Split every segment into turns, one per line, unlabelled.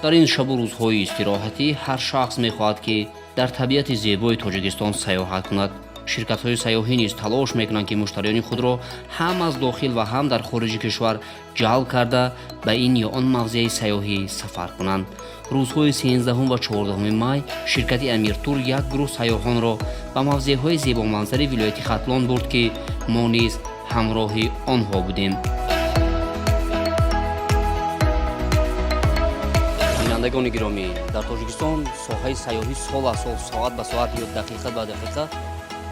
дар ин шабу рӯзҳои истироҳатӣ ҳар шахс мехоҳад ки дар табиати зебои тоҷикистон саёҳат кунад. ширкатҳои сайёҳӣ низ талош мекунанд ки муштариёни худро ҳам аз дохил ва ҳам дар хориҷи кишвар ҷалб карда ба ин ё он мавзеи сайёҳӣ сафар кунанд. рӯзҳои 13 ва 14 май ширкати Амиртур як гурӯҳ сайёҳонро ба мавзеъҳои зебоманзари вилояти Хатлон бурд ки мо низ ҳамроҳи онҳо будем. бинандагони гиромӣ, дар Тоҷикистон соҳаи сайёҳӣ сол аз сол, соат ба соат ё дақиқа ба дақиқа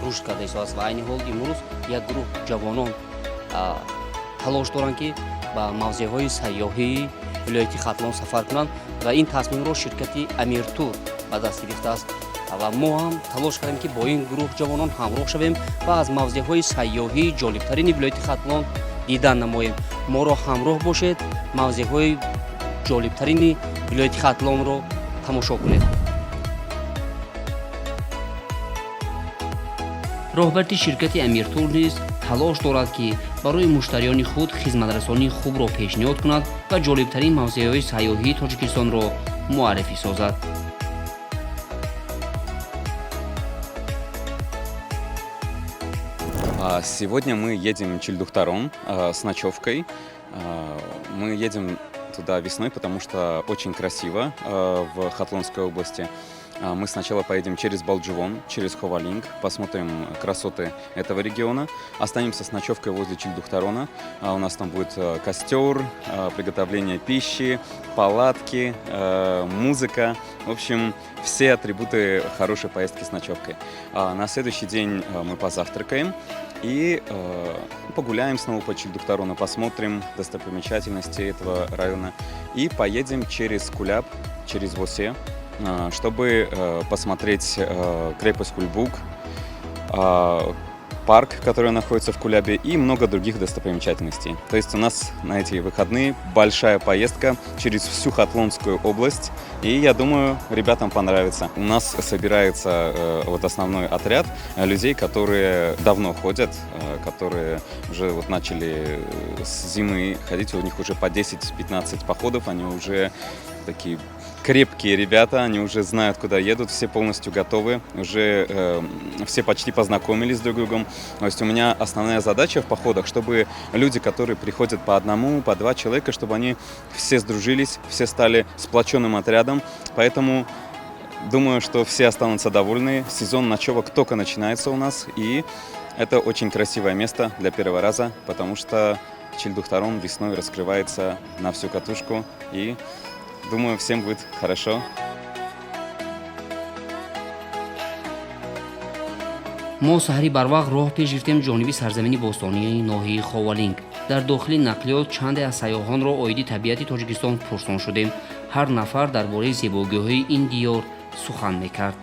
рушд карда истодааст ва айни ҳол имрӯз як гурӯҳ ҷавонон талош доранд ки ба мавзеъҳои сайёҳии вилояти Хатлон сафар кунанд ва ин тасмимро ширкати Амиртур ба даст гирифтааст ва мо ҳам талош кардем ки бо ин гурӯҳ ҷавонон ҳамроҳ шавем ва аз мавзеъҳои сайёҳии ҷолибтарини вилояти Хатлон дидан намоем. моро ҳамроҳ бошед, мавзеъҳои ҷолибтарини вилояти Хатлонро тамошо кунед. роҳбари ширкати Амиртур низ талош дорад ки барои муштариёни худ хизматрасонии хубро пешниҳод кунад ва ҷолибтарин мавзеъҳои сайёҳии Тоҷикистонро муаррифӣ созад.
Сегодня мы едем в Чильдухтарон с ночевкой. Мы едем туда весной, потому что очень красиво в Хатлонской области. Мы сначала поедем через Балдживон, через Ховалинг, посмотрим красоты этого региона. Останемся с ночевкой возле Чильдухтарона. У нас там будет костер, приготовление пищи, палатки, музыка. В общем, все атрибуты хорошей поездки с ночевкой. На следующий день мы позавтракаем и погуляем снова по Чильдухтарону, посмотрим достопримечательности этого района. И поедем через Куляб, через Восе, чтобы посмотреть крепость Кульбук, парк, который находится в Кулябе, и много других достопримечательностей. То есть у нас на эти выходные большая поездка через всю Хатлонскую область, и я думаю, ребятам понравится. У нас собирается вот основной отряд людей, которые давно ходят, которые уже вот начали с зимы ходить, у них уже по 10-15 походов, они уже такие крепкие ребята, они уже знают, куда едут, все полностью готовы, уже все почти познакомились друг с другом. То есть у меня основная задача в походах, чтобы люди, которые приходят по одному, по два человека, чтобы они все сдружились, все стали сплоченным отрядом. Поэтому думаю, что все останутся довольны. Сезон ночевок только начинается у нас, и это очень красивое место для первого раза, потому что Чильдухтарон весной раскрывается на всю катушку, и думаю, всем будет хорошо.
мо саҳари барвақт роҳ пеш гирифтем ҷониби сарзамини бостонии ноҳияи Ховалинг. дар дохили нақлиёт чанде аз сайёҳонро оиди табиати Тоҷикистон пурсон шудем. ҳар нафар дар бораи зебогиҳои ин диёр сухан мекард.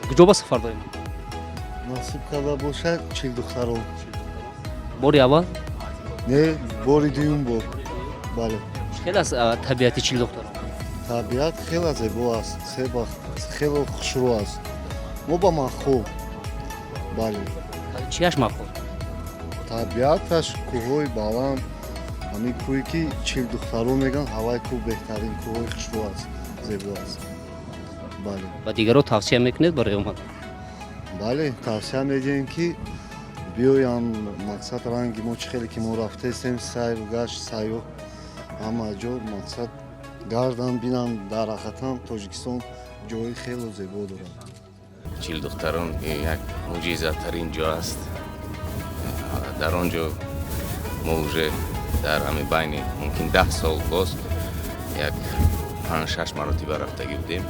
куҷо ба сафар дорем?
насиб карда бошад Чильдухтарон.
бори аввал?
Не, бори дуюм бор. Бале.
хеле аз табиати Чильдухтарон?
Табиат хеле зебо аст, хеле хушрӯ аст. Мо ба махоб. Бале.
чияш махоб?
Табиаташ кӯҳои баланд, ҳамин кӯҳе ки Чильдухтарон мегӯянд ҳаваи кӯҳ беҳтарин кӯҳои хушрӯ аст, зебо аст. Бале.
ба дигарро тавсия мекунед барои омад?
бале, тавсия медиҳем ки биёян, мақсад ранги мо чӣ хеле ки мо рафтаистем сайру гашт сайёҳ ҳама ҷо мақсад гардан бинанд дар ҳақиқатан Тоҷикистон ҷои хеле зебо дорад.
Чильдухтарон як муъҷизатарин ҷо аст. дар он ҷо мо уже дар ҳамин байни мумкин 10 сол боз як 5-6 маротиба рафтагӣ будем.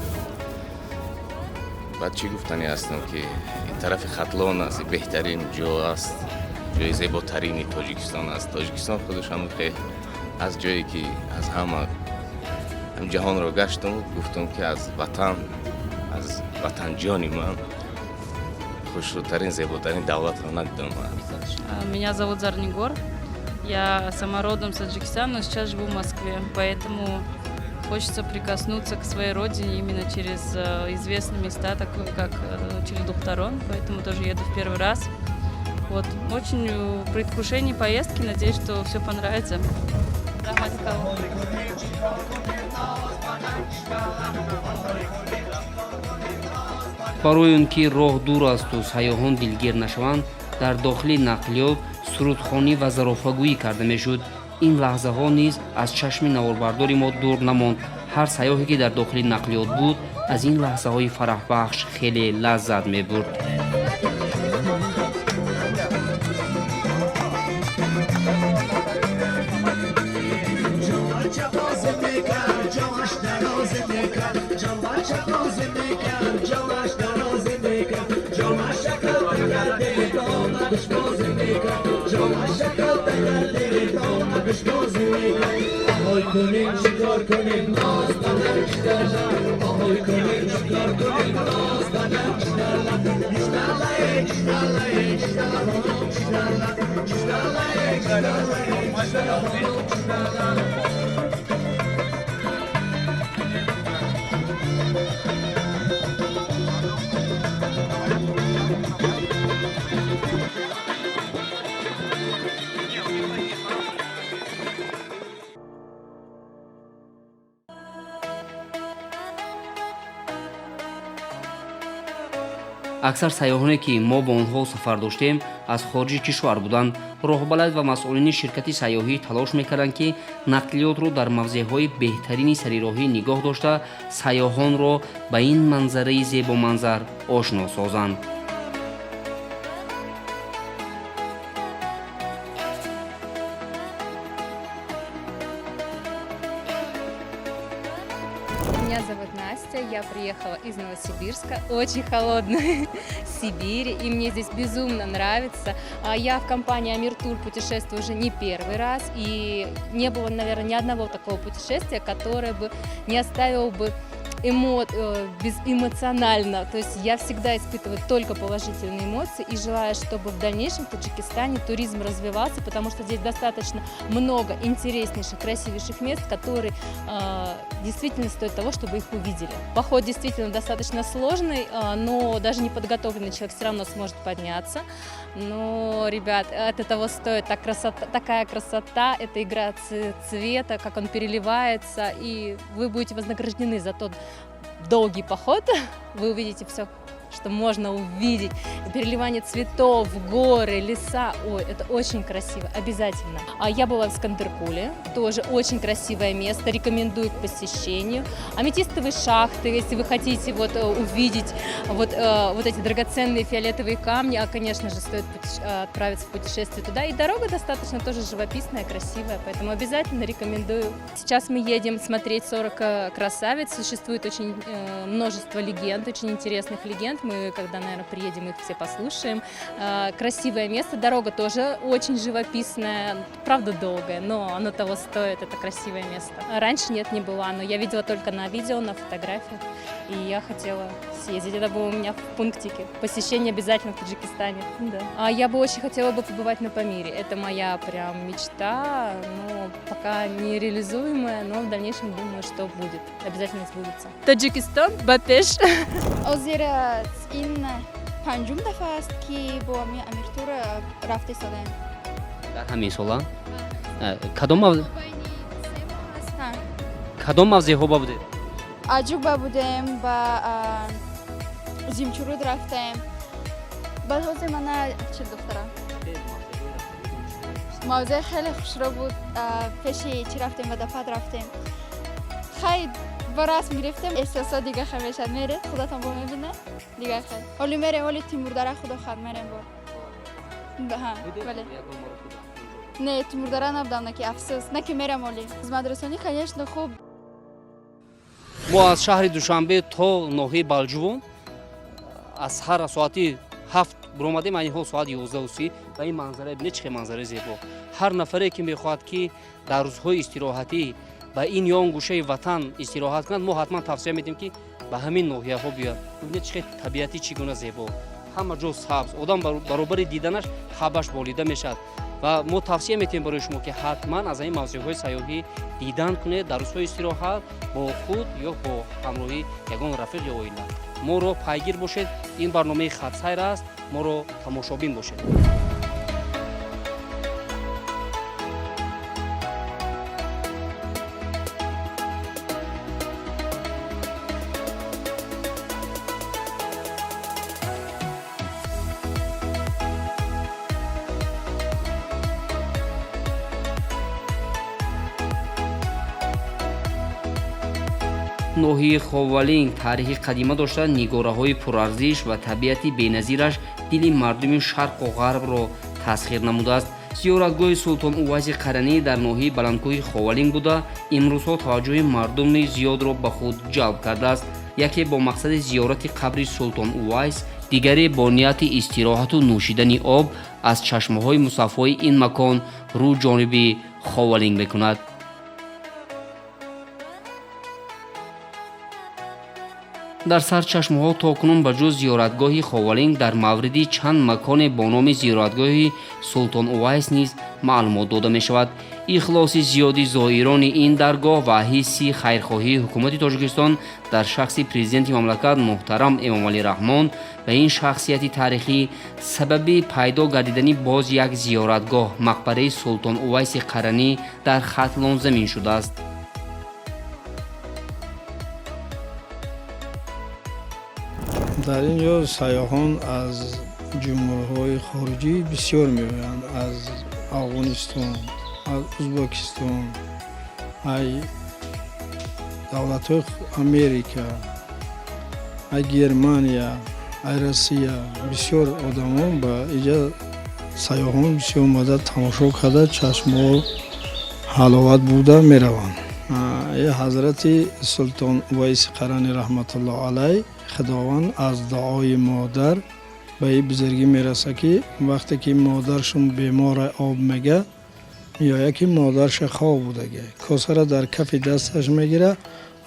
баъд чӣ гуфтанӣ ҳастам ки ин тарафи Хатлон аст, беҳтарин ҷо аст, ҷои зеботарини Тоҷикистон аст. Тоҷикистон худаш ҳамихе аз ҷое ки аз ҳама ҷаҳонро гаштам, гуфтам ки аз ватанҷони ман хушрӯтарин, зеботарин давлатро надидам.
Меня зовут Зарнигор. Я сама родом с Таджикистана, но сейчас живу в Москве. Поэтому хочется прикоснуться к своей родине именно через известные места, такие как Чильдухтарон. Поэтому тоже еду в первый раз. Вот. Очень в предвкушении поездки. Надеюсь, что все понравится.
барои он ки роҳ дур асту сайёҳон дилгир нашаванд дар дохили нақлиёт сурудхонӣ ва зарофагӯӣ карда мешуд. ин лаҳзаҳо низ аз чашми наворбардори мо дур намонд. ҳар сайёҳе ки дар дохили нақлиёт буд аз ин лаҳзаҳои фараҳбахш хеле лаззат мебурд. аксар сайёҳоне ки мо бо онҳо сафар доштем аз хориҷи кишвар буданд. роҳбалад ва масъулини ширкати сайёҳӣ талош мекарданд ки нақлиётро дар мавзеъҳои беҳтарини сарироҳӣ нигоҳ дошта сайёҳонро ба ин манзараи зебоманзар ошно созанд.
Меня зовут Настя, я приехала из Новосибирска, очень холодной Сибири, и мне здесь безумно нравится. Я в компании Амиртур путешествую уже не первый раз, и не было, наверное, ни одного такого путешествия, которое бы не оставило бы безэмоционально. То есть я всегда испытываю только положительные эмоции и желаю, чтобы в дальнейшем в Таджикистане туризм развивался, потому что здесь достаточно много интереснейших, красивейших мест, которые действительно стоят того, чтобы их увидели. Поход действительно достаточно сложный, но даже неподготовленный человек все равно сможет подняться. Но, ребят, это того стоит. Такая красота, это игра цвета, как он переливается, и вы будете вознаграждены за тот долгий поход. Вы увидите все, что можно увидеть. Переливание цветов, горы, леса. Ой, это очень красиво, обязательно. Я была в Скандеркуле, тоже очень красивое место, рекомендую к посещению. Аметистовые шахты, если вы хотите увидеть эти драгоценные фиолетовые камни, конечно же, стоит отправиться в путешествие туда. И дорога достаточно тоже живописная, красивая, поэтому обязательно рекомендую. Сейчас мы едем смотреть 40 красавиц. Существует очень множество легенд, очень интересных легенд. Мы, когда, наверное, приедем, их все послушаем. Красивое место, дорога тоже очень живописная, правда долгая, но оно того стоит, это красивое место. Раньше нет, не была, но я видела только на видео, на фотографиях, и я хотела съездить. Это было у меня в пунктике. Посещение обязательно в Таджикистане. Да. Я бы очень хотела бы побывать на Памире. Это моя прям мечта, но пока нереализуемая, но в дальнейшем думаю, что будет. Обязательно сбудется. Таджикистан, Бапеш.
این پنجم دفعه است که با امیرتور رفته سالن
дар ҳамин сола кадом мавзеъҳо будед?
عجوبه بودیم با زیمچورود رفتیم بعد حوزه من چه دختره موضوع خیلی خوشرو بود پیشی چی رفتیم و دفعه رفتیم خیلی با راست میرفتیم احساسات دیگه خمیشد میره خداتون با میبینه دیگه خیلی حالی میریم ولی تیمور داره خدا خود میریم با ولی نه تیمور داره نبودم نه که افسوس نه که میرم ولی از مدرسانی конечно خوب
мо аз шаҳри душанбе то ноҳияи балҷувон аз ҳар соати 7 биромадем айни ҳол соати 11:30 ба ин манзара бинед чӣ манзараи зебо. ҳар нафаре ки мехоҳад ки дар рӯзҳои истироҳатӣ ба ин ё он гӯшаи ватан истироҳат кунад, мо ҳатман тавсия медиҳем ки ба ҳамин ноҳияҳо биёяд. бибинед чӣ табиати чӣ гуна зебо, ҳама ҷо сабз, одам баробари диданаш хабаш болида мешавад. ва мо тавсия метиҳем барои шумо ки ҳатман аз ин мавзеъҳои сайёҳӣ дидан кунед дар рӯзҳои истироҳат бо худ ё бо ҳамроҳии ягон рафиқ ё оила. моро пайгир бошед. ин барномаи хатсайр аст, моро тамошобин бошед. ноҳияи Ховалинг таърихи қадима дошта, нигораҳои пурарзиш ва табиати беназираш дили мардуми шарқу ғарбро тасхир намудааст. зиёратгоҳи Султон Увайси Қаранӣ дар ноҳияи баландкӯҳи Ховалинг буда, имрӯзҳо таваҷҷӯҳи мардуми зиёдро ба худ ҷалб кардааст. яке бо мақсади зиёрати қабри Султон Увайс, дигаре бо нияти истироҳату нӯшидани об аз чашмаҳои мусаффои ин макон рӯ ҷониби Ховалинг мекунад. дар сарчашмаҳо токунун ба ҷуз зиёратгоҳи Ховалинг дар мавриди чанд маконе бо номи зиёратгоҳи Султон Увайс низ маълумот дода мешавад. ихлоси зиёди зоирони ин даргоҳ ва ҳисси хайрхоҳии ҳукумати Тоҷикистон дар шахси президенти мамлакат муҳтарам Эмомалӣ Раҳмон ва ин шахсияти таърихӣ сабаби пайдо гардидани боз як зиёратгоҳ мақбараи Султон Увайси Қаранӣ дар Хатлон замин шудааст.
дар ин ҷо сайёҳон аз ҷумҳурҳои хориҷӣ бисёр меоянд, аз Афғонистон, аз Узбекистон, ай давлатҳои Америка, ай Германия, ай Россия, бисёр одамон ба иҷа сайёҳон бисёр омада тамошо карда чашмҳо ҳаловат бурда мераванд. ҳазрати Султон Увайси Қаранӣ раҳматуллоҳ алайҳ худованд аз дуои модар ба ин бузургӣ мераса ки вақте ки модаршон бемора об мега меояд ки модарша хоб будага косара дар кафи дасташ мегира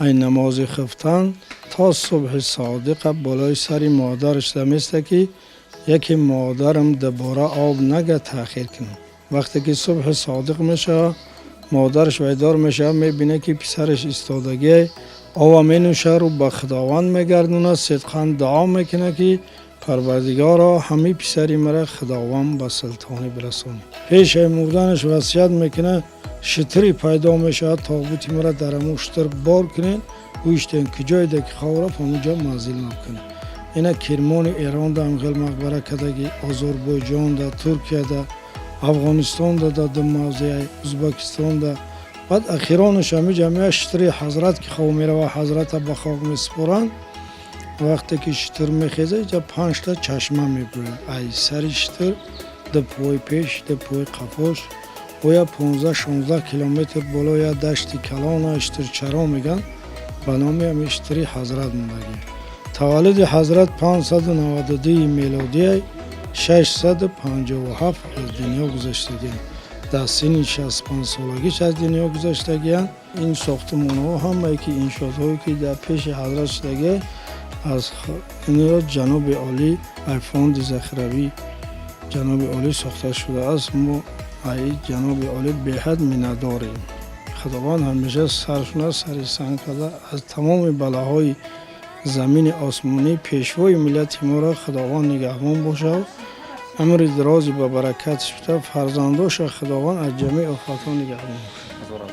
ай намози хифтан то субҳи содиқа болои сари модараш заместа ки яке модарам дубора об нага таъхир кунам. вақте ки субҳи содиқ мешава модараш вайдор мешава, мебина ки писараш истодагӣ ова менӯшару ба худованд мегардуна, сидқан дуо мекуна ки парвардигаро ҳами писари мара худованд ба султонӣ бирасони. пеши мурданаш васият мекуна, шитри пайдо мешавад, тобути мара дар ҳамун шитр бор кунед, гӯштен куҷоеде ки хов рафт ҳамунҷо манзил накунед. ина кирмони Эрон да ҳамхел мақбара кадаги Озарбойҷонда, Туркияда, Афғонистонда да мавзеи Узбекистонда баъд ахиронаш ҳами ҷамеа шитри ҳазрат ки хов мерава ҳазрата ба хок месупоранд. вақте ки шитр мехеза иҷа 5 чашма мебурад. ай сари шитр ду пои пеш, ду пои қафош оя 15-16 километр боло я дашти калона шитрчаро меган ба номи ҳами шитри ҳазрат мондагӣ. таваллуди ҳазрат 592 мелодия 657 аз дунё гузаштагианд. дар синни 65 солагиш аз дунё гузаштагианд. ин сохтмонҳо ҳамае ки иншоотҳое ки дар пеши ҳазрат шудагӣ аз инро ҷаноби олӣ ай фонди захиравӣ ҷаноби олӣ сохта шудааст. мо ай ҷаноби олӣ беҳад миннатдорем. худованд ҳамеша саршуна сари санг карда аз тамоми балаҳои замини осмонӣ пешвои миллати моро худованд нигаҳбон бошад. умри дарози ба баракатиш буда фарзандоша худованд аз ҷамеъ офатҳо нигаҳбон бошад.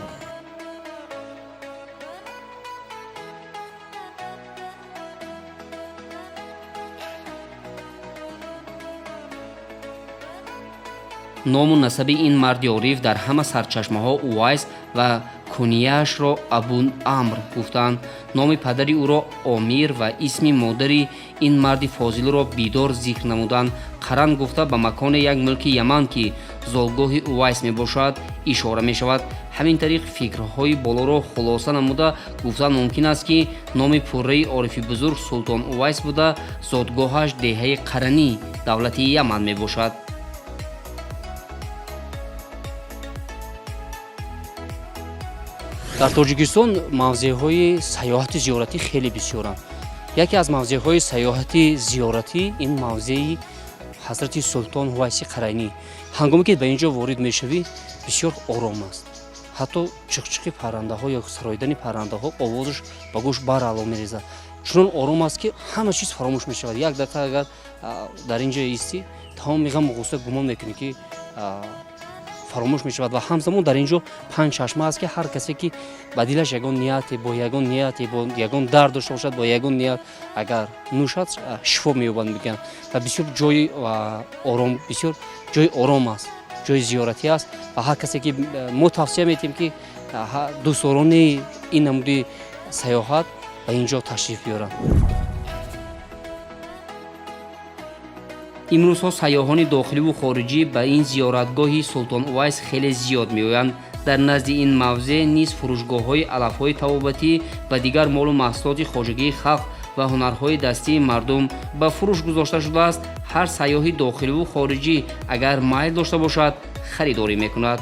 ному насаби ин марди ориф дар ҳама сарчашмаҳо Увайс ва кунияашро Абун Амр гуфтанд. номи падари ӯро Омир ва исми модари ин марди фозилро Бидор зикр намуданд. Қаран гуфта ба маконе як мулки Яман ки золгоҳи Увайс мебошад ишора мешавад. ҳамин тариқ фикрҳои болоро хулоса намуда гуфтан мумкин аст ки номи пурраи орифи бузург Султон Увайс буда зодгоҳаш деҳаи Қаранӣ давлати Яман мебошад. дар Тоҷикистон мавзеъҳои сайёҳати зиёратӣ хеле бисёранд. яке аз мавзеъҳои сайёҳати зиёратӣ ин мавзеи ҳазрати Султон Увайси Қаранӣ. ҳангоме ки ба ин ҷо ворид мешавӣ бисёр ором аст. ҳатто чиқчиқи паррандаҳо ё сароидани паррандаҳо овозаш ба гӯш баръало мерезад. чунон ором аст ки ҳама чиз фаромӯш мешавад. як дақиқа агар дар ин ҷо истӣ тамоми ғаму ғусса гумон мекунӣ ки фаромӯш мешавад. ва ҳамзамон дар ин ҷо 5 чашма аст ки ҳар касе ки ба дилаш ягон нияте бо ягон дард дошта бошад бо ягон ният агар нӯшад шифо меёбад мегӯянд. ва бисёр ҷои ором, бисёр ҷои ором аст, ҷои зиёратӣ аст. ва ҳар касе ки мо тавсия метиҳем ки дӯстдорони ин намуди сайёҳат ба ин ҷо ташриф биёранд. имрӯзҳо сайёҳони дохиливу хориҷӣ ба ин зиёратгоҳи Султон Увайс хеле зиёд меоянд. дар назди ин мавзеъ низ фурӯшгоҳҳои алафҳои табобатӣ ва дигар молу маҳсулоти хоҷагии халқ ва ҳунарҳои дастии мардум ба фурӯш гузошта шудааст. ҳар сайёҳи дохиливу хориҷӣ агар майл дошта бошад, харидорӣ мекунад.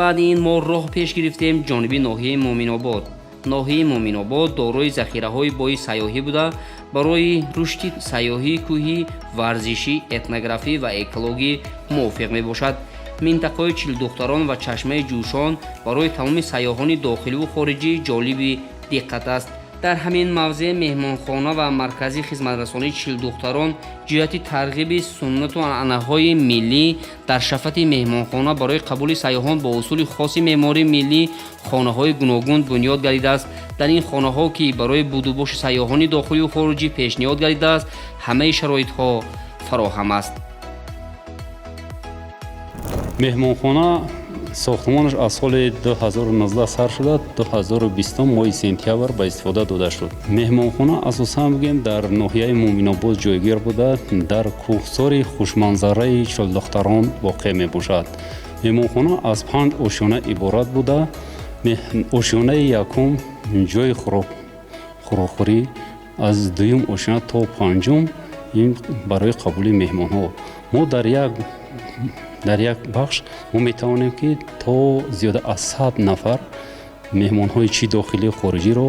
баъди ин мо роҳ пеш гирифтем ҷониби ноҳияи Моминобод. ноҳияи Моминобод дорои захираҳои бои сайёҳӣ буда, барои рушди сайёҳии кӯҳӣ, варзишӣ, этнографӣ ва экологӣ мувофиқ мебошад. минтақаи Чилдухтарон ва Чашмаи Ҷӯшон барои тамоми сайёҳони дохиливу хориҷӣ ҷолиби диққат аст. дар ҳамин мавзеъ меҳмонхона ва маркази хизматрасонии Чилдухтарон ҷиҳати тарғиби суннату анъанаҳои миллӣ дар шафати меҳмонхона барои қабули сайёҳон бо усули хоси меъмории миллӣ хонаҳои гуногун бунёд гардидааст. дар ин хонаҳо, ки барои будубоши сайёҳони дохиливу хориҷӣ пешниҳод гардидааст, ҳамаи шароитҳо фароҳам аст.
меҳмонхона сохтмонаш аз соли 2019 сар шуда 2020 моҳи сентябр ба истифода дода шуд. меҳмонхона асосан бигем дар ноҳияи Моминобод ҷойгир буда, дар кӯҳсори хушманзараи Чилдухтарон воқеъ мебошад. меҳмонхона аз 5 ошёна иборат буда, ошёнаи якум ҷойи хӯрокхӯрӣ, аз дуюм ошёна то панҷум ин барои қабули меҳмонҳо. мо дар як бахш мо метавонем ки то зиёда аз 100 нафар меҳмонҳои чӣ дохилӣ хориҷиро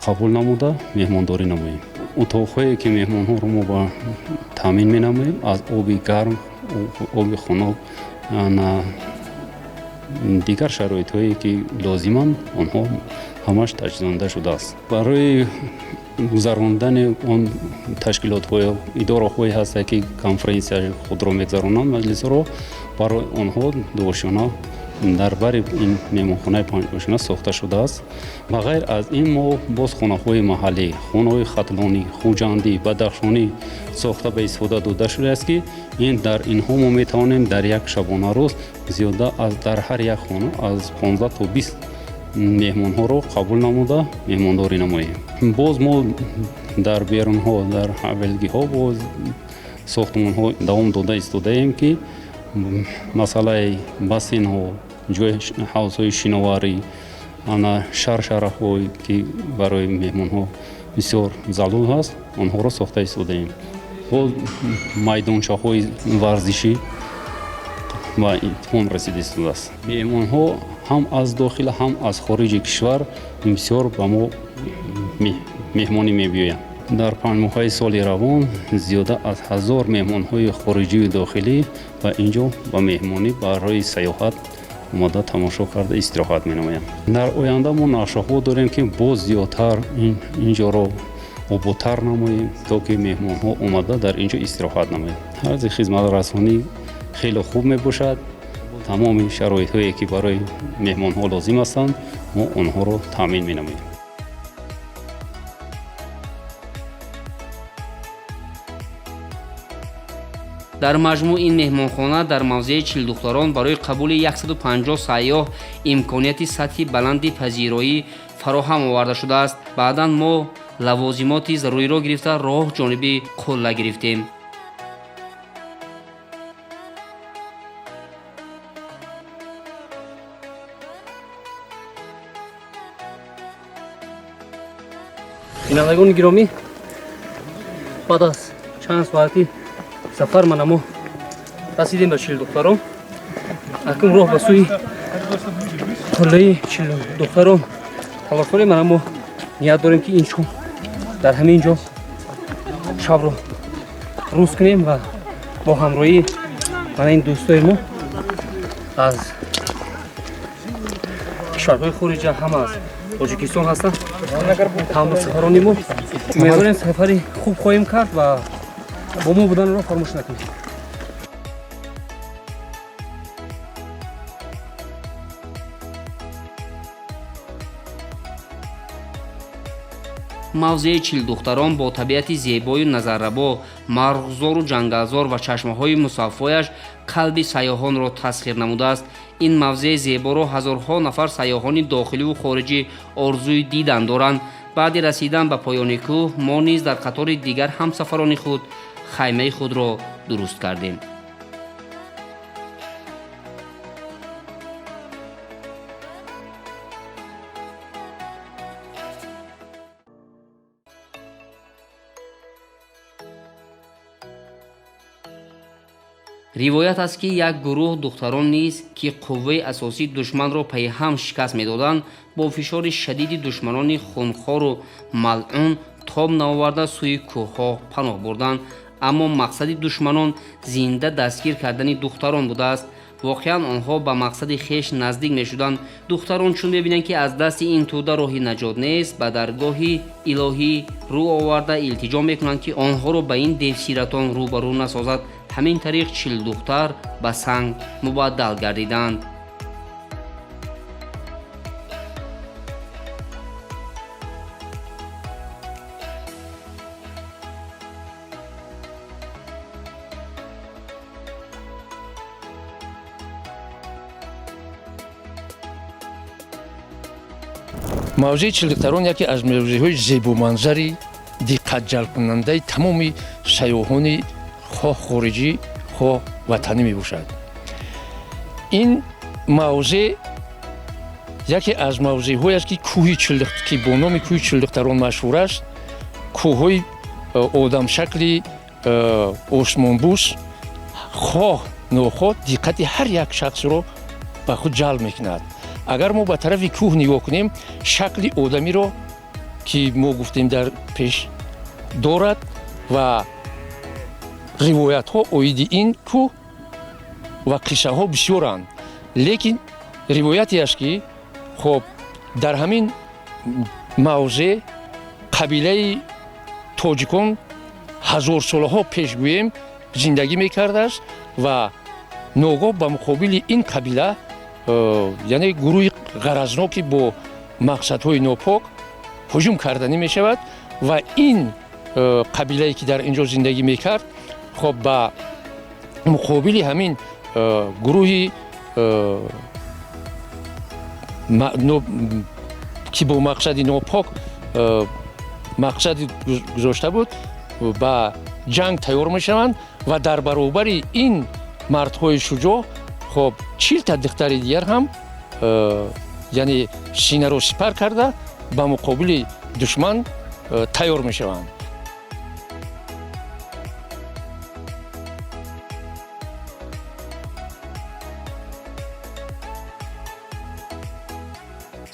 қабул намуда меҳмондорӣ намоем. утоқҳое ки меҳмонҳоро мо ба таъмин менамоем, аз оби гарм, оби хунук, дигар шароитҳое ки лозиманд, онҳо ҳамаш таҷҳизонда шудааст. барои гузарондани он ташкилотҳои идораҳое ҳастанд ки конференсияи худро мегузаронанд, маҷлисҳоро, барои онҳо дуошона дар бари ин меҳмонхонаи 5 ошона сохта шудааст. ба ғайр аз ин мо боз хонаҳои маҳаллӣ, хонаҳои хатлонӣ, хуҷандӣ, бадахшонӣ сохта ба истифода дода шудааст ки ин дар инҳо мо метавонем дар як шабонарӯз зиёда аз дар ҳар як хона аз 15 то 20 меҳмонҳоро қабул намуда меҳмондорӣ намоем. боз мо дар берунҳо, дар ҳавелгиҳо боз сохтмонҳо давом дода истодаем ки масъалаи бассейнҳо, ҷои ҳавзҳои шиноварӣ, ана шаршараҳое ки барои меҳмонҳо бисёр залул ҳаст, онҳоро сохта истодаем. боз майдончаҳои варзишӣ ва интиҳом расида истодааст. меҳмонҳо ҳам аз дохила, ҳам аз хориҷи кишвар бисёр ба мо меҳмонӣ мебиёянд. дар 5 моҳаи соли равон зиёда аз 1000 меҳмонҳои хориҷию дохилӣ ба ин ҷо ба меҳмонӣ барои саёҳат омада тамошо карда истироҳат менамоянд. дар оянда мо нақшаҳо дорем ки боз зиёдтар ин ҷоро ободтар намоем, то ки меҳмонҳо омада дар ин ҷо истироҳат намоянд. ҳарзи хизматрасонӣ хеле хуб мебошад. тамоми шароитҳое ки барои меҳмонҳо лозим ҳастанд, мо онҳоро таъмин менамоем.
дар маҷмӯъ ин меҳмонхона дар мавзеи Чилдухтарон барои қабули 150 сайёҳ имконияти сатҳи баланди пазироӣ фароҳам оварда шудааст. баъдан мо лавозимоти заруриро гирифта роҳ ҷониби қулла гирифтем. бинандагони гиромӣ, баъд аз чанд соати сафар манамо расидем ба Чилдухтарон. акнун роҳ ба сӯи қуллаи Чилдухтарон талош дорем. манамо ният дорем ки инчун дар ҳамин ҷо шабро рӯз кунем ва бо ҳамроҳии мана ин дӯстои мо аз кишварҳои хориҷа, ҳама аз Тоҷикистон ҳастанд, ҳамсафарони мо умедворем сафари хуб хоҳем кард ва бо мо буданро фаромӯш накунед. мавзеи чилдухтарон бо табиати зебою назаррабо, марғзору ҷангалзор ва чашмаҳои мусаффояш қалби сайёҳонро тасхир намудааст. ин мавзеи зеборо ҳазорҳо нафар сайёҳони дохиливу хориҷӣ орзуи дидан доранд. баъди расидан ба поёни кӯҳ мо низ дар қатори дигар ҳамсафарони худ хаймаи худро дуруст кардем. ривоят аст ки як гурӯҳ духтарон низ ки қувваи асосии душманро пайҳам шикаст медоданд, бо фишори шадиди душманони хунхору малъун тоб навоварда сӯи кӯҳҳо паноҳ бурданд. аммо мақсади душманон зинда дастгир кардани духтарон будааст. воқеан онҳо ба мақсади хеш наздик мешуданд. духтарон чун бебинанд ки аз дасти ин тӯда роҳи наҷот нест, ба даргоҳи илоҳӣ рӯ оварда илтиҷо мекунанд ки онҳоро ба ин девсиратон рӯбарӯ насозад. ҳамин тариқ 40 духтар ба санг мубаддал гардиданд.
мавзеи чилдухтарон яке аз мавзеъҳои зебоманзари диққатҷалбкунандаи тамоми сайёҳони хоҳ хориҷӣ хоҳ ватанӣ мебошад. ин мавзеъ яке аз мавзеъҳое аст ки кӯҳи ки бо номи кӯҳи чилдухтарон машҳур аст. кӯҳҳои одамшакли осмонбӯс хоҳ нохоҳ диққати ҳар як шахсро ба худ ҷалб мекунад. агар мо ба тарафи кӯҳ нигоҳ кунем, шакли одамиро ки мо гуфтем дар пеш дорад ва ривоятҳо оиди ин кӯҳ ва қиссаҳо бисёранд. лекин ривояте аст ки хоб дар ҳамин мавзеъ қабилаи тоҷикон ҳазорсолаҳо пеш гӯем зиндагӣ мекардааст ва ногоҳ ба муқобили ин қабила яъне гурӯҳи ғаразноки бо мақсадҳои нопок ҳуҷум карданӣ мешавад ва ин қабилае ки дар инҷо зиндагӣ мекард хоб ба муқобили ҳамин гурӯҳи ки бо мақсади нопок мақсади гузошта буд ба ҷанг тайёр мешаванд ва дар баробари ин мардҳои шуҷоъ хоб 40 духтари дигар ҳам яъне синаро сипар карда ба муқобили душман тайёр мешаванд.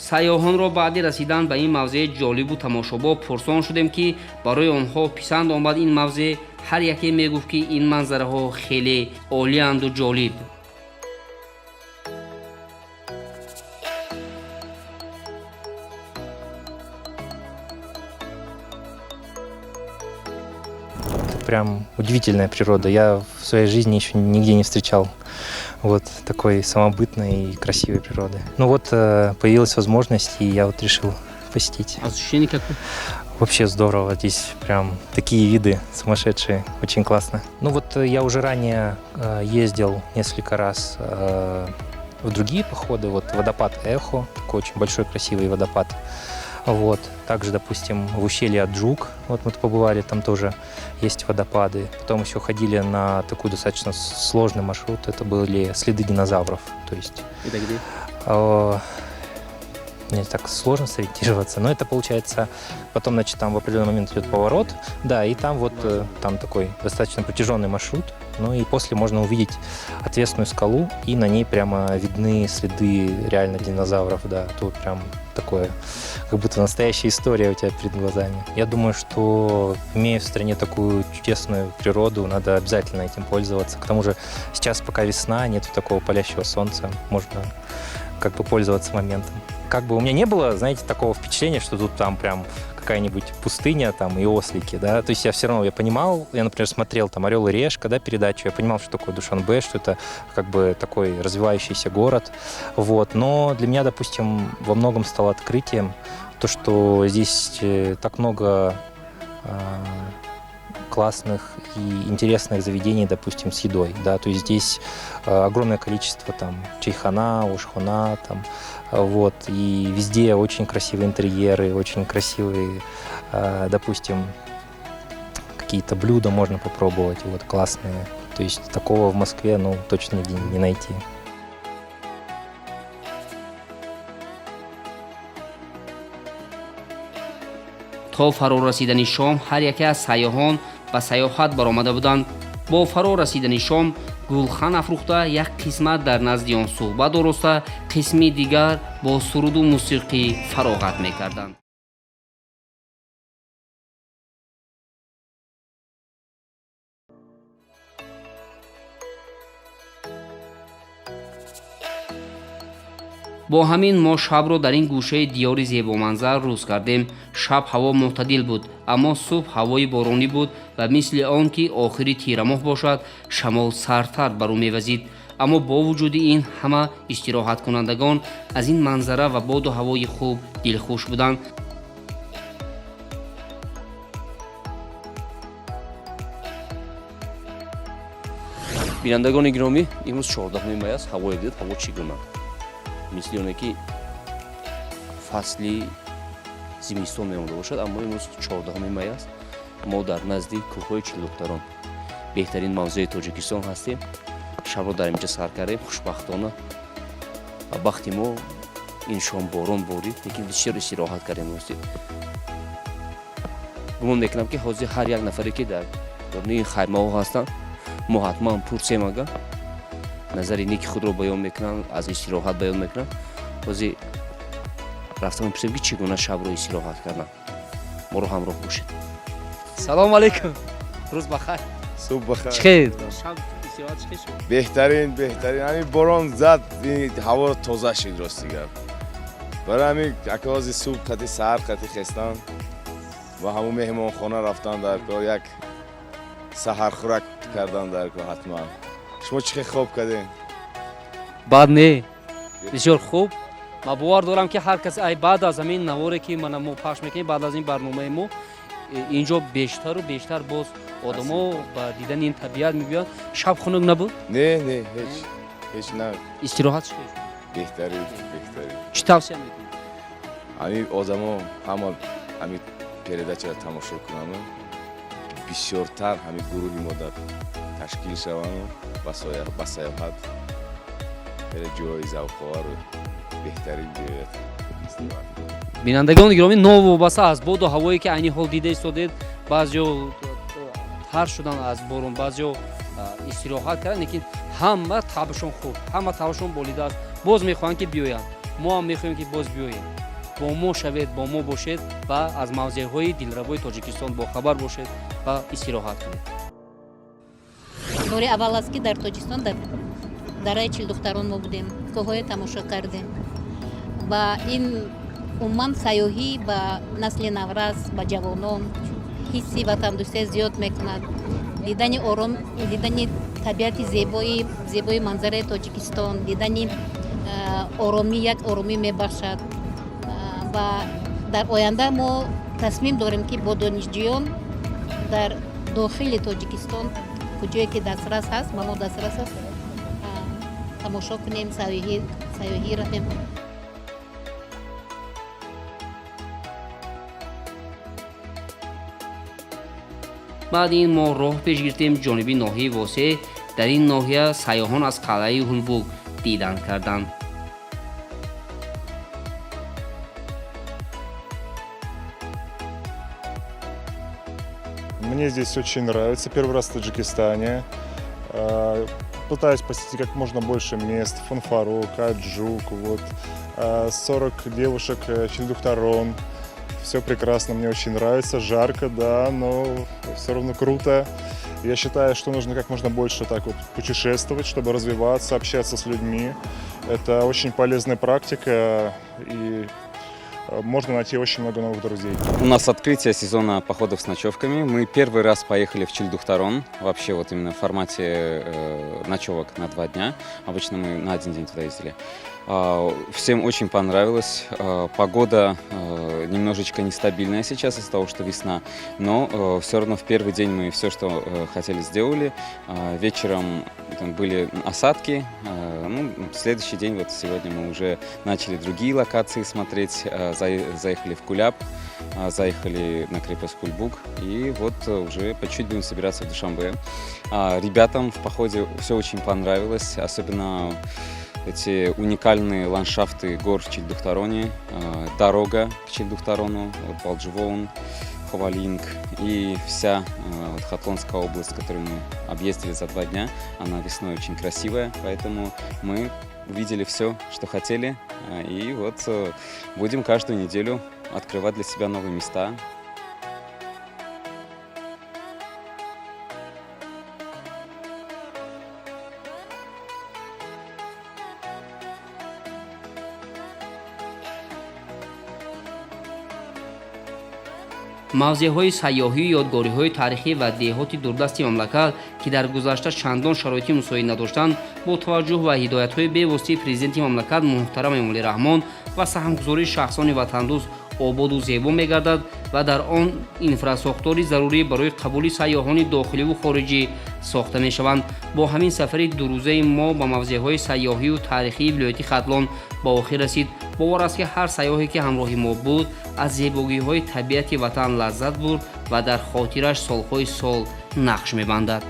сайёҳонро баъди расидан ба ин мавзеъи ҷолибу тамошобоб пурсон шудем ки барои онҳо писанд омад ин мавзеъ. ҳар яке мегуфт ки ин манзараҳо хеле олианду ҷолиб.
Прям удивительная природа. Я в своей жизни еще нигде не встречал вот такой самобытной и красивой природы. Ну вот появилась возможность, и я вот решил посетить.
Ощущение какое?
Вообще здорово. Здесь прям такие виды сумасшедшие. Очень классно. Ну вот я уже ранее ездил несколько раз в другие походы. Вот водопад Эхо, такой очень большой красивый водопад. Вот. Также, допустим, в ущелье Аджук, вот мы побывали, там тоже есть водопады. Потом еще ходили на такой достаточно сложный маршрут, это были следы динозавров. То есть,
это где?
Мне так сложно сориентироваться, но это получается, потом, значит, там в определенный момент идет поворот, да, и там вот, там такой достаточно протяженный маршрут, ну и после можно увидеть отвесную скалу, и на ней прямо видны следы реально динозавров, да, тут прям такое, как будто настоящая история у тебя перед глазами. Я думаю, что, имея в стране такую чудесную природу, надо обязательно этим пользоваться. К тому же сейчас пока весна, нет такого палящего солнца, можно как бы пользоваться моментом. как бы у меня не было, знаете, такого впечатления, что тут там прям какая-нибудь пустыня там и ослики, да, то есть я все равно, я понимал, я, например, смотрел там «Орел и решка», да, передачу, я понимал, что такое Душанбе, что это как бы такой развивающийся город, вот, но для меня, допустим, во многом стало открытием то, что здесь так много классных и интересных заведений, допустим, с едой, да, то есть здесь огромное количество там чайхана, ошхуна, там, вот, и везде очень красивые интерьеры, очень красивые, допустим, какие-то блюда можно попробовать, вот, классные, то есть такого в Москве, ну, точно нигде не найти.
то фаро расидани шом ҳар яке аз сайёҳон ба сайёҳат баромада буданд. бо фаро расидани шом гулхан афрӯхта як қисмат дар назди он суҳбат ороста, қисми дигар бо суруду мусиқӣ фароғат мекарданд. бо ҳамин мо шабро дар ин гӯшаи диёри зебоманзар рӯз кардем. шаб ҳаво мӯътадил буд, аммо субҳ ҳавои боронӣ буд ва мисли он ки охири тирамоҳ бошад, шамол сардтар барӯ мевазид. аммо бо вуҷуди ин ҳама истироҳаткунандагон аз ин манзара ва боду ҳавои хуб дилхуш буданд. бинандагони гиромӣ, имрӯз 14 май аст. ҳавои дид, ҳаво чӣ гуна? мисли оне ки фасли зимистон мемонда бошад, аммо имрӯз 14 май аст. мо дар назди кӯҳҳои Чилдухтарон, беҳтарин мавзеи Тоҷикистон ҳастем. шабро дар инҷа сар кардем хушбахтона. ва вақти мо ин шом борон борид, лекин бисёр истироҳат кардем. рости гумон мекунам ки ҳозир ҳар як нафаре ки дар дорни ин хаймаҳо ҳастанд, мо ҳатман пурсем агар назари неки худро баён мекунанд, аз истироҳат баён мекунанд. ҳозир рафтам мепурсем ки чӣ гуна шабро истироҳат карданд. моро ҳамроҳ бошед. салому алайкум. рӯз бахайр.
субҳ бахайр.
чхер? шаб истироҳат чхер шуд?
беҳтарин. ҳамин борон зад, ҳаво тоза шид рости гап. барои ҳамин акаҳози субҳ қати саҳар қати хестан ва ҳамун меҳмонхона рафтан дар кор, як саҳархӯрак кардан дар кор ҳатман. шумо чӣ хел хоб кардем?
бад не, бисёр хуб. ман бовар дорам ки ҳар кас ай баъд аз ҳамин наворе ки мо пахш мекунем, баъд аз ин барномаи мо инҷо бештару бештар боз одамо ба дидани ин табиат мебиёнд. шаб хунук набуд?
Не, ҳеҷ на.
истироҳат чӣ?
беҳтарин.
чӣ тавсия мекунед?
ҳамин одамо ҳама ҳамин передачаро тамошо кунанд, бисёртар ҳамин гурӯҳи мо дар ташкил шаванд ба саёҳат хеле ҷойи завқовару беҳтарин биёяд.
бинандагони гиромӣ, новобаста аз боду ҳавое ки айни ҳол дида истодед, баъзеҳо тар шудан аз борон, баъзеҳо истироҳат карданд, лекин ҳама табшон хуб, ҳама табшон болида аст. боз мехоҳанд ки биёянд, мо ҳам мехоҳем ки боз биёем. бо мо шавед, бо мо бошед ва аз мавзеъҳои дилравои Тоҷикистон бохабар бошед ва истироҳат кунед.
бори аввал аст ки дар Тоҷикистон дар дараи Чилдухтарон мо будем, кӯҳҳое тамошо кардем. ва ин умуман сайёҳӣ ба насли наврас, ба ҷавонон ҳисси ватандӯстӣ зиёд мекунад. дидани табиати зебои манзараи Тоҷикистон, дидани оромӣ, як оромӣ мебахшад. ва дар оянда мо тасмим дорем ки бо донишҷӯён дар дохили Тоҷикистон куҷое ки дастрас ҳаст, ба мо дастрас аст, тамошо кунем, сайёҳӣ рафем.
баъди ин мо роҳ пеш гирифтем ҷониби ноҳияи восеъ. дар ин ноҳия сайёҳон аз қалъаи Ҳулбуг дидан карданд.
Мне здесь очень нравится. Первый раз в Таджикистане. Пытаюсь посетить как можно больше мест. Фанфарук, Аджук, 40 девушек, Чилдухтарон. Все прекрасно, мне очень нравится. Жарко, да, но все равно круто. Я считаю, что нужно как можно больше так вот путешествовать, чтобы развиваться, общаться с людьми. Это очень полезная практика, и можно найти очень много новых друзей.
У нас открытие сезона походов с ночевками. Мы первый раз поехали в Чильдухтарон. Вообще вот именно в формате ночевок на 2 дня. Обычно мы на 1 день туда ездили. Всем очень понравилось. Погода немножечко нестабильная сейчас из-за того, что весна. Но все равно в первый день мы все, что хотели, сделали. Вечером там были осадки. Ну, следующий день, вот сегодня мы уже начали другие локации смотреть. Заехали в Куляб, заехали на крепость Кульбук. И вот уже по чуть будем собираться в Душанбе. Ребятам в походе все очень понравилось. Особенно эти уникальные ландшафты гор в Чильдухтароне, дорога к Чильдухтарону, вот Балдживоун, Ховалинг и вся вот, Хатлонская область, которую мы объездили за 2 дня, она весной очень красивая, поэтому мы увидели все, что хотели, и вот будем каждую неделю открывать для себя новые места.
мавзеъҳои сайёҳӣ ёдгориҳои таърихӣ ва деҳоти дурдасти мамлакат ки дар гузашта чандон шароити мусоид надоштанд бо таваҷҷӯҳ ва ҳидоятҳои бевоситаи президенти мамлакат муҳтарам эмомалӣ раҳмон ва саҳмгузории шахсони ватандӯз ободу зебо мегардад ва дар он инфрасохтори зарурӣ барои қабули сайёҳони дохиливу хориҷӣ сохта мешаванд. Бо ҳамин сафари дурӯзаи мо ба мавзеъҳои сайёҳию таърихии вилояти Хатлон ба охир расид. бовар аст ки ҳар сайёҳе ки ҳамроҳи мо буд аз зебогиҳои табиати ватан лаззат бурд ва дар хотираш солҳои сол нақш мебандад.